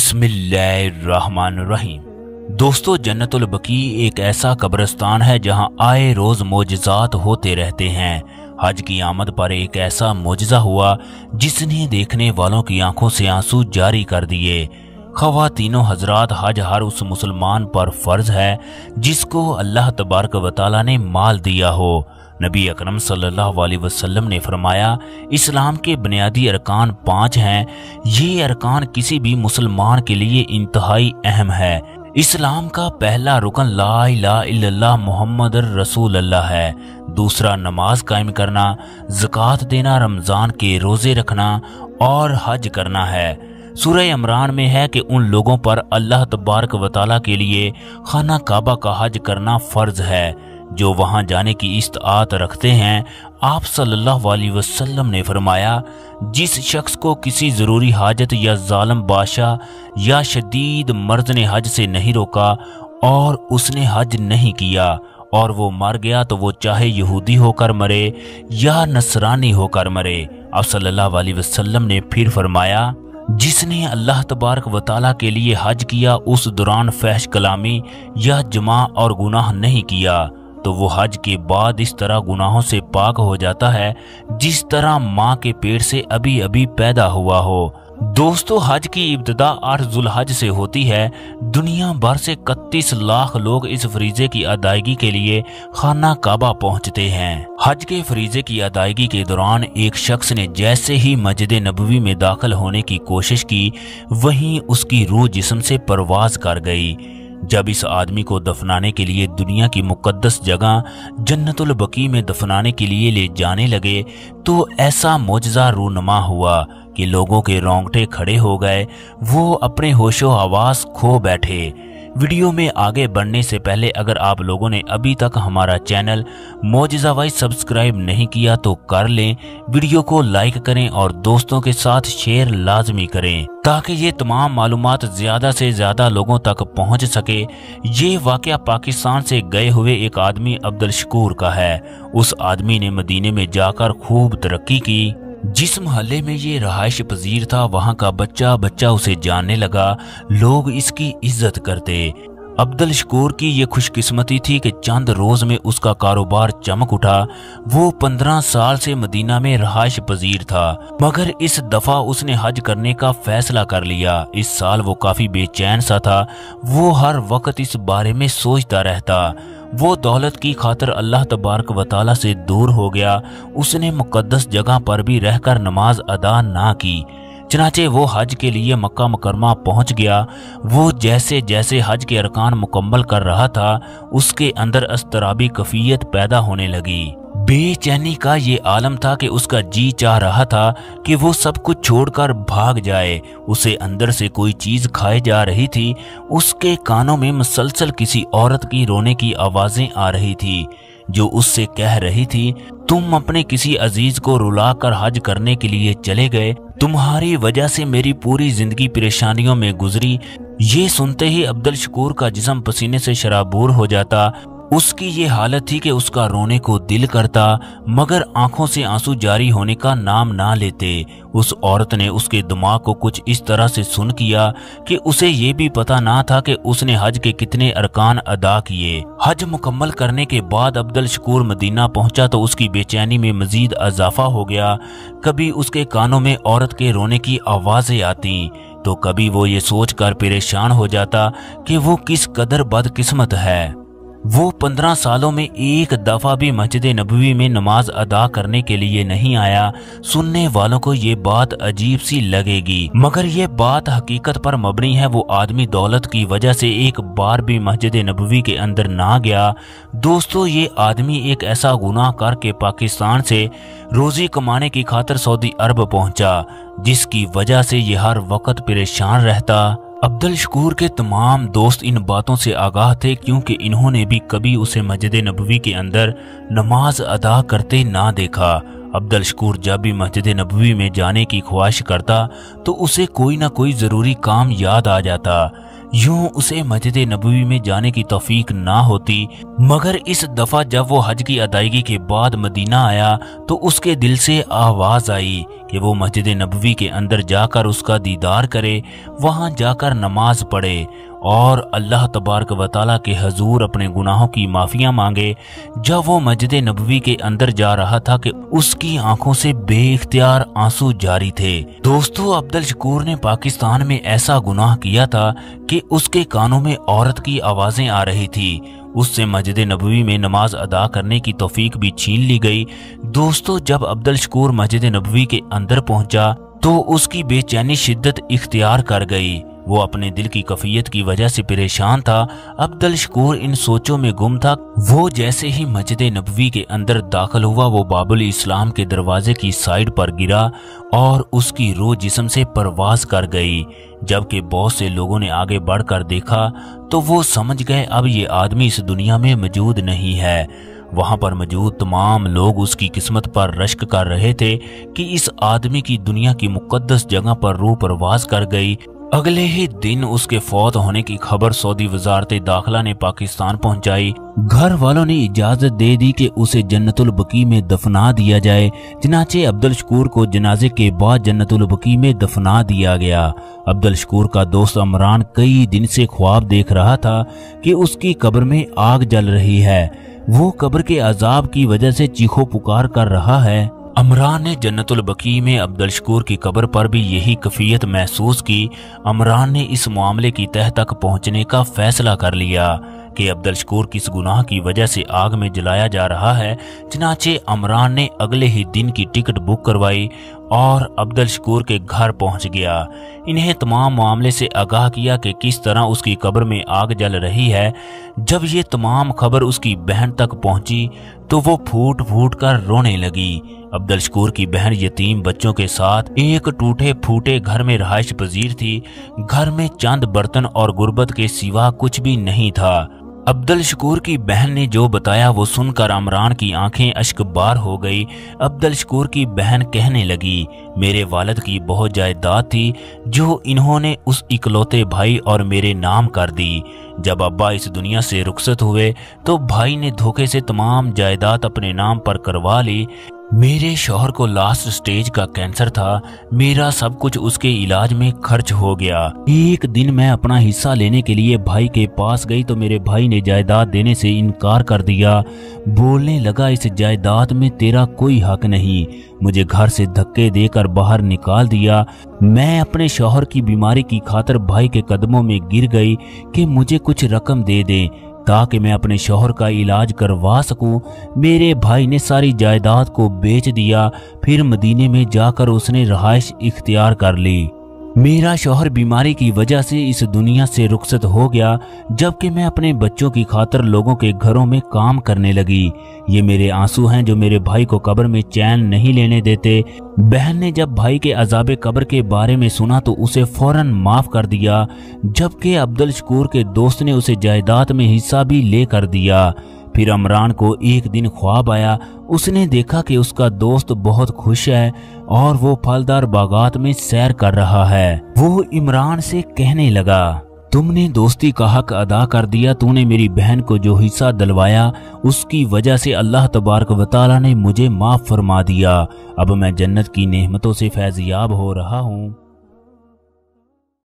बिस्मिल्लाहिर्रहमानिर्रहीम। दोस्तों, जन्नतुल बकी एक ऐसा कब्रिस्तान है जहां आए रोज मोजज़ात होते रहते हैं। हज की आमद पर एक ऐसा मोजज़ा हुआ जिसने देखने वालों की आंखों से आंसू जारी कर दिए। ख़वातीनो हजरात, हज हर उस मुसलमान पर फर्ज है जिसको अल्लाह तबारक व तआला ने माल दिया हो। नबी अकरम सल्लल्लाहु अलैहि वसल्लम ने फरमाया, इस्लाम के बुनियादी अरकान 5 हैं। ये अरकान किसी भी मुसलमान के लिए इंतहाई अहम है। इस्लाम का पहला रुकन ला इलाहा इल्लल्लाह मुहम्मद रसूलुल्लाह है। दूसरा नमाज कायम करना, ज़कात देना, रमज़ान के रोज़े रखना और हज करना है। सूरह इमरान में है कि उन लोगों पर अल्लाह तबारक व तआला के लिए खाना काबा का हज करना फ़र्ज है जो वहां जाने की इस्तात रखते हैं। आप सल्लल्लाहु अलैहि वसल्लम ने फरमाया, जिस शख्स को किसी ज़रूरी हाजत या जालिम बादशाह या शदीद मर्द ने हज से नहीं रोका और उसने हज नहीं किया और वो मर गया तो वो चाहे यहूदी होकर मरे या नसरानी होकर मरे। आप सल्लल्लाहु अलैहि वसल्लम ने फिर फरमाया, जिसने अल्लाह तबारक व तआला के लिए हज किया उस दौरान फहश कलामी या जमा और गुनाह नहीं किया तो वो हज के बाद इस तरह गुनाहों से पाक हो जाता है जिस तरह माँ के पेट से अभी अभी पैदा हुआ हो। दोस्तों, हज की इब्तिदा 8 जुल्हज से होती है। दुनिया भर से 31 लाख लोग इस फरीजे की अदायगी के लिए खाना काबा पहुंचते हैं। हज के फरीजे की अदायगी के दौरान एक शख्स ने जैसे ही मस्जिद नबवी में दाखिल होने की कोशिश की, वहीं उसकी रूह जिस्म से परवाज कर गई। जब इस आदमी को दफनाने के लिए दुनिया की मुकद्दस जगह जन्नतुल बकी में दफनाने के लिए ले जाने लगे तो ऐसा मोजज़ा रूनुमा हुआ कि लोगों के रोंगटे खड़े हो गए। वो अपने होशो हवास खो बैठे। वीडियो में आगे बढ़ने से पहले अगर आप लोगों ने अभी तक हमारा चैनल मोजज़ा वाइज सब्सक्राइब नहीं किया तो कर लें, वीडियो को लाइक करें और दोस्तों के साथ शेयर लाजमी करें ताकि ये तमाम मालूमात ज़्यादा से ज़्यादा लोगों तक पहुंच सके। ये वाक़या पाकिस्तान से गए हुए एक आदमी अब्दुल शकूर का है। उस आदमी ने मदीने में जाकर खूब तरक्की की। जिस महल्ले में ये रहायश पजीर था वहाँ का बच्चा बच्चा उसे जानने लगा, लोग इसकी इज्जत करते। अब्दुल शकूर की ये खुशकिस्मती थी कि चंद रोज में उसका कारोबार चमक उठा। वो 15 साल से मदीना में रहायश पजीर था, मगर इस दफा उसने हज करने का फैसला कर लिया। इस साल वो काफी बेचैन सा था। वो हर वक्त इस बारे में सोचता रहता। वो दौलत की खातिर अल्लाह तबारक व तआला से दूर हो गया। उसने मुकद्दस जगह पर भी रहकर नमाज अदा ना की। चनाचे वो हज के लिए मक्का मुकरमा पहुंच गया। वो जैसे जैसे हज के अरकान मुकम्मल कर रहा था उसके अंदर अस्तराबी कफियत पैदा होने लगी। बेचैनी का ये आलम था कि उसका जी चाह रहा था कि वो सब कुछ छोड़कर भाग जाए। उसे अंदर से कोई चीज खाए जा रही थी। उसके कानों में मुसलसल किसी औरत की रोने की आवाजें आ रही थी जो उससे कह रही थी, तुम अपने किसी अजीज को रुलाकर हज करने के लिए चले गए, तुम्हारी वजह से मेरी पूरी जिंदगी परेशानियों में गुजरी। ये सुनते ही अब्दुल शकूर का जिस्म पसीने से शराबूर हो जाता। उसकी ये हालत थी कि उसका रोने को दिल करता मगर आंखों से आंसू जारी होने का नाम ना लेते। उस औरत ने उसके दिमाग को कुछ इस तरह से सुन किया कि उसे ये भी पता ना था कि उसने हज के कितने अरकान अदा किए। हज मुकम्मल करने के बाद अब्दुल शकूर मदीना पहुंचा तो उसकी बेचैनी में मजीद इजाफा हो गया। कभी उसके कानों में औरत के रोने की आवाजें आती तो कभी वो ये सोचकर परेशान हो जाता कि वो किस कदर बदकिस्मत है। वो 15 सालों में एक दफा भी मस्जिद नबवी में नमाज अदा करने के लिए नहीं आया। सुनने वालों को ये बात अजीब सी लगेगी मगर ये बात हकीकत पर मबनी है। वो आदमी दौलत की वजह से एक बार भी मस्जिद नबवी के अंदर ना गया। दोस्तों, ये आदमी एक ऐसा गुनाह करके पाकिस्तान से रोजी कमाने की खातिर सऊदी अरब पहुंचा जिसकी वजह से ये हर वक्त परेशान रहता। अब्दुल शकूर के तमाम दोस्त इन बातों से आगाह थे क्योंकि इन्होंने भी कभी उसे मस्जिद नबवी के अंदर नमाज अदा करते ना देखा। अब्दुल शकूर जब भी मस्जिद नबवी में जाने की ख्वाहिश करता तो उसे कोई ना कोई ज़रूरी काम याद आ जाता। यूं उसे मस्जिद नबवी में जाने की तौफीक ना होती मगर इस दफ़ा जब वो हज की अदायगी के बाद मदीना आया तो उसके दिल से आवाज़ आई کہ وہ مسجد नबवी के अंदर जाकर उसका दीदार करे, वहां जाकर नमाज पढ़े और अल्लाह तबारक व तआला के हजूर अपने गुनाहों की माफिया मांगे। जब वो मस्जिद नबवी के अंदर जा रहा था कि उसकी आंखों से बेइख्तियार आंसू जारी थे। दोस्तों, अब्दुल शकूर ने पाकिस्तान में ऐसा गुनाह किया था कि उसके कानों में औरत की आवाजें आ रही थी। उससे मस्जिद नबवी में नमाज अदा करने की तौफीक भी छीन ली गई। दोस्तों, जब अब्दुल शकूर मस्जिद नबवी के अंदर पहुंचा तो उसकी बेचैनी शिद्दत इख्तियार कर गई। वो अपने दिल की कफियत की वजह से परेशान था। अब्दुल शकूर इन सोचों में गुम था। वो जैसे ही मस्जिद नबवी के अंदर दाखिल हुआ, वो बाबुल इस्लाम के दरवाजे की साइड पर गिरा और उसकी रूह जिस्म से परवाज कर गई। जबकि बहुत से लोगों ने आगे बढ़कर देखा तो वो समझ गए अब ये आदमी इस दुनिया में मौजूद नहीं है। वहां पर मौजूद तमाम लोग उसकी किस्मत पर रश्क कर रहे थे कि इस आदमी की दुनिया की मुकद्दस जगह पर रूह परवाज कर गई। अगले ही दिन उसके फौत होने की खबर सऊदी वजारत दाखिला ने पाकिस्तान पहुंचाई। घर वालों ने इजाजत दे दी कि उसे जन्नतुल बकी में दफना दिया जाए। चनाचे अब्दुल शकूर को जनाजे के बाद जन्नतुल बकी में दफना दिया गया। अब्दुल शकूर का दोस्त अमरान कई दिन से ख्वाब देख रहा था कि उसकी कब्र में आग जल रही है। वो कब्र के अजाब की वजह से चीखो पुकार कर रहा है। अमरान ने जन्नतुल बकी में अब्दुल शकूर की कब्र पर भी यही कैफियत महसूस की। अमरान ने इस मामले की तह तक पहुंचने का फैसला कर लिया कि अब्दुल शकूर किस गुनाह की वजह से आग में जलाया जा रहा है। चनाचे अमरान ने अगले ही दिन की टिकट बुक करवाई और अब्दुल शकूर के घर पहुंच गया। इन्हें तमाम मामले से आगाह किया कि किस तरह उसकी कब्र में आग जल रही है। जब ये तमाम खबर उसकी बहन तक पहुंची तो वो फूट फूट कर रोने लगी। अब्दुल शकूर की बहन यतीम बच्चों के साथ एक टूटे फूटे घर में रहायश पजीर थी। घर में चंद बर्तन और गुर्बत के सिवा कुछ भी नहीं था। अब्दुल शकूर की बहन ने जो बताया वो सुनकर अमरान की आंखें अश्कबार हो गई। अब्दुल शकूर की बहन कहने लगी, मेरे वालिद की बहुत जायदाद थी जो इन्होंने उस इकलौते भाई और मेरे नाम कर दी। जब अब्बा इस दुनिया से रुखसत हुए तो भाई ने धोखे से तमाम जायदाद अपने नाम पर करवा ली। मेरे शौहर को लास्ट स्टेज का कैंसर था। मेरा सब कुछ उसके इलाज में खर्च हो गया। एक दिन मैं अपना हिस्सा लेने के लिए भाई के पास गई तो मेरे भाई ने जायदाद देने से इनकार कर दिया। बोलने लगा, इस जायदाद में तेरा कोई हक नहीं। मुझे घर से धक्के देकर बाहर निकाल दिया। मैं अपने शौहर की बीमारी की खातिर भाई के कदमों में गिर गई कि मुझे कुछ रकम दे दें ताकि मैं अपने शौहर का इलाज करवा सकूं। मेरे भाई ने सारी जायदाद को बेच दिया। फिर मदीने में जाकर उसने रहाइश इख्तियार कर ली। मेरा शौहर बीमारी की वजह से इस दुनिया से रुखसत हो गया, जबकि मैं अपने बच्चों की खातिर लोगों के घरों में काम करने लगी। ये मेरे आंसू हैं जो मेरे भाई को कब्र में चैन नहीं लेने देते। बहन ने जब भाई के अजाब कब्र के बारे में सुना तो उसे फौरन माफ कर दिया, जबकि अब्दुल शकूर के दोस्त ने उसे जायदाद में हिस्सा भी ले कर दिया। फिर अमरान को एक दिन ख्वाब आया। उसने देखा कि उसका दोस्त बहुत खुश है और वो फलदार बागात में सैर कर रहा है। वो इमरान से कहने लगा, तुमने दोस्ती का हक अदा कर दिया। तूने मेरी बहन को जो हिस्सा दिलवाया उसकी वजह से अल्लाह तबारक व तआला ने मुझे माफ फरमा दिया। अब मैं जन्नत की नेमतों से फैज़याब हो रहा हूँ।